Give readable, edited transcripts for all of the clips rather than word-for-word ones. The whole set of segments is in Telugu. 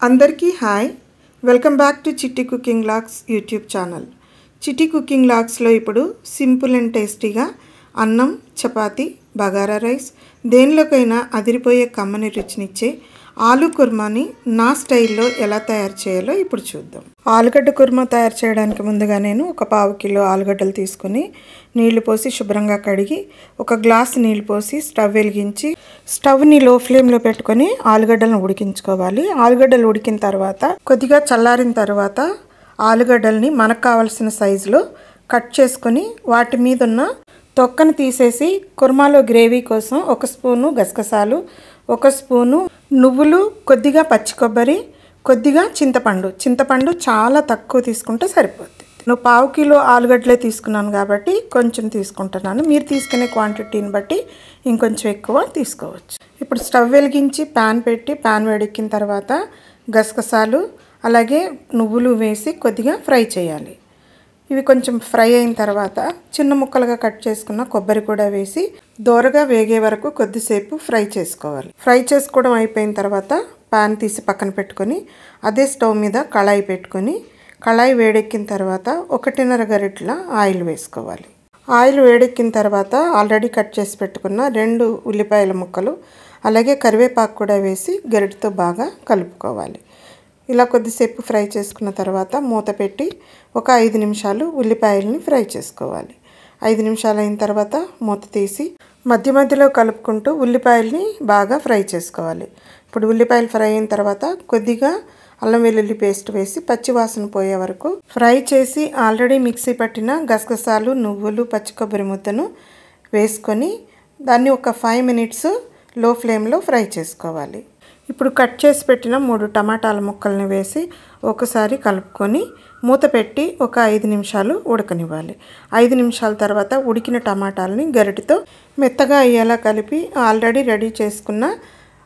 అందరికీ హాయ్, వెల్కమ్ బ్యాక్ టు చిట్టి కుకింగ్ వ్లాగ్స్ యూట్యూబ్ ఛానల్. చిట్టి కుకింగ్ వ్లాగ్స్లో ఇప్పుడు సింపుల్ అండ్ టేస్టీగా అన్నం, చపాతీ, బగారా రైస్ దేనిలోకైనా అదిరిపోయే కమ్మని రుచినిచ్చే ఆలు కుర్మాని నా స్టైల్లో ఎలా తయారు చేయాలో ఇప్పుడు చూద్దాం. ఆలుగడ్డ కుర్మా తయారు చేయడానికి ముందుగా నేను ఒక 1/2 కిలో ఆలుగడ్డలు తీసుకుని నీళ్లు పోసి శుభ్రంగా కడిగి ఒక గ్లాస్ నీళ్లు పోసి స్టవ్ వెలిగించి స్టవ్ని లో ఫ్లేమ్లో పెట్టుకొని ఆలుగడ్డలను ఉడికించుకోవాలి. ఆలుగడ్డలు ఉడికిన తర్వాత కొద్దిగా చల్లారిన తర్వాత ఆలుగడ్డల్ని మనకు కావాల్సిన సైజులో కట్ చేసుకొని వాటి మీద ఉన్న తొక్కను తీసేసి కుర్మాలో గ్రేవీ కోసం 1 స్పూను గసగసాలు, 1 స్పూను నువ్వులు, కొద్దిగా పచ్చి కొబ్బరి, కొద్దిగా చింతపండు చాలా తక్కువ తీసుకుంటే సరిపోద్ది. నేను 1/2 కిలో ఆలుగడ్డలే తీసుకున్నాను కాబట్టి కొంచెం తీసుకుంటున్నాను. మీరు తీసుకునే క్వాంటిటీని బట్టి ఇంకొంచెం ఎక్కువ తీసుకోవచ్చు. ఇప్పుడు స్టవ్ వెలిగించి ప్యాన్ పెట్టి ప్యాన్ వేడెక్కిన తర్వాత గసగసాలు అలాగే నువ్వులు వేసి కొద్దిగా ఫ్రై చేయాలి. ఇవి కొంచెం ఫ్రై అయిన తర్వాత చిన్న ముక్కలుగా కట్ చేసుకున్న కొబ్బరి కూడా వేసి దోరగా వేగే వరకు కొద్దిసేపు ఫ్రై చేసుకోవాలి. ఫ్రై చేసుకోవడం అయిపోయిన తర్వాత ప్యాన్ తీసి పక్కన పెట్టుకొని అదే స్టవ్ మీద కళాయి పెట్టుకొని కళాయి వేడెక్కిన తర్వాత 1.5 గరిటెల ఆయిల్ వేసుకోవాలి. ఆయిల్ వేడెక్కిన తర్వాత ఆల్రెడీ కట్ చేసి పెట్టుకున్న 2 ఉల్లిపాయల ముక్కలు అలాగే కరివేపాకు కూడా వేసి గరిటెతో బాగా కలుపుకోవాలి. ఇలా కొద్దిసేపు ఫ్రై చేసుకున్న తర్వాత మూత పెట్టి ఒక 5 నిమిషాలు ఉల్లిపాయలని ఫ్రై చేసుకోవాలి. 5 నిమిషాలు అయిన తర్వాత మూత తీసి మధ్య మధ్యలో కలుపుకుంటూ ఉల్లిపాయలని బాగా ఫ్రై చేసుకోవాలి. ఇప్పుడు ఉల్లిపాయలు ఫ్రై అయిన తర్వాత కొద్దిగా అల్లం వెల్లుల్లి పేస్ట్ వేసి పచ్చివాసన పోయే వరకు ఫ్రై చేసి ఆల్రెడీ మిక్సీ పట్టిన గసగసాలు, నువ్వులు, పచ్చి కొబ్బరి ముద్దను వేసుకొని దాన్ని ఒక 5 మినిట్స్ లో ఫ్లేమ్లో ఫ్రై చేసుకోవాలి. ఇప్పుడు కట్ చేసి పెట్టిన 3 టమాటాల ముక్కల్ని వేసి ఒకసారి కలుపుకొని మూత పెట్టి ఒక 5 నిమిషాలు ఉడకనివ్వాలి. 5 నిమిషాల తర్వాత ఉడికిన టమాటాలని గరిటెతో మెత్తగా అయ్యేలా కలిపి ఆల్రెడీ రెడీ చేసుకున్న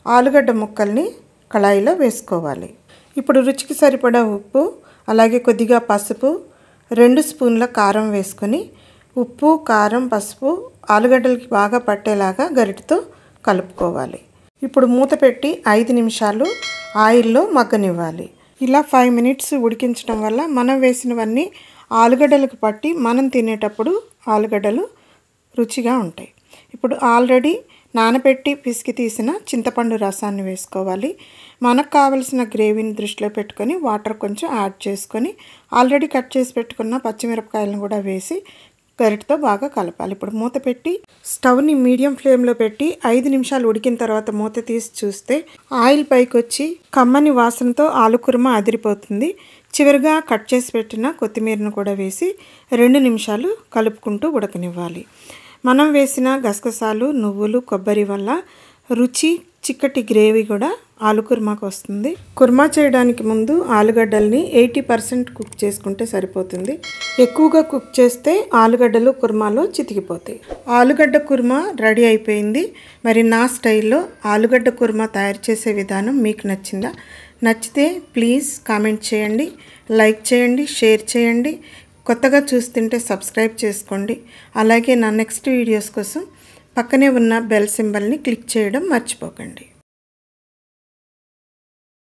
ఆలుగడ్డ ముక్కల్ని కళాయిలో వేసుకోవాలి. ఇప్పుడు రుచికి సరిపడా ఉప్పు అలాగే కొద్దిగా పసుపు, 2 స్పూన్ల కారం వేసుకొని ఉప్పు, కారం, పసుపు ఆలుగడ్డలకి బాగా పట్టేలాగా గరిటెతో కలుపుకోవాలి. ఇప్పుడు మూత పెట్టి 5 నిమిషాలు ఆయిల్లో మగ్గనివ్వాలి. ఇలా 5 మినిట్స్ ఉడికించడం వల్ల మనం వేసినవన్నీ ఆలుగడ్డలకు పట్టి మనం తినేటప్పుడు ఆలుగడ్డలు రుచిగా ఉంటాయి. ఇప్పుడు ఆల్రెడీ నానబెట్టి పిసికి తీసిన చింతపండు రసాన్ని వేసుకోవాలి. మనకు కావలసిన గ్రేవీని దృష్టిలో పెట్టుకొని వాటర్ కొంచెం యాడ్ చేసుకొని ఆల్రెడీ కట్ చేసి పెట్టుకున్న పచ్చిమిరపకాయలను కూడా వేసి గరిటెతో బాగా కలపాలి. ఇప్పుడు మూత పెట్టి స్టవ్ని మీడియం ఫ్లేమ్లో పెట్టి 5 నిమిషాలు ఉడికిన తర్వాత మూత తీసి చూస్తే ఆయిల్ పైకి వచ్చి కమ్మని వాసనతో ఆలు కుర్మా అదిరిపోతుంది. చివరిగా కట్ చేసి పెట్టిన కొత్తిమీరను కూడా వేసి 2 నిమిషాలు కలుపుకుంటూ ఉడకనివ్వాలి. మనం వేసిన గసగసాలు, నువ్వులు, కొబ్బరి వల్ల రుచి చిక్కటి గ్రేవీ కూడా ఆలు కుర్మాకు వస్తుంది. కుర్మా చేయడానికి ముందు ఆలుగడ్డల్ని 80% కుక్ చేసుకుంటే సరిపోతుంది. ఎక్కువగా కుక్ చేస్తే ఆలుగడ్డలు కుర్మాలో చితికిపోతాయి. ఆలుగడ్డ కుర్మా రెడీ అయిపోయింది. మరి నా స్టైల్లో ఆలుగడ్డ కుర్మా తయారు చేసే విధానం మీకు నచ్చిందా? నచ్చితే ప్లీజ్ కామెంట్ చేయండి, లైక్ చేయండి, షేర్ చేయండి. కొత్తగా చూస్తుంటే సబ్స్క్రైబ్ చేసుకోండి. అలాగే నా నెక్స్ట్ వీడియోస్ కోసం పక్కనే ఉన్న బెల్ సింబల్ని క్లిక్ చేయడం మర్చిపోకండి.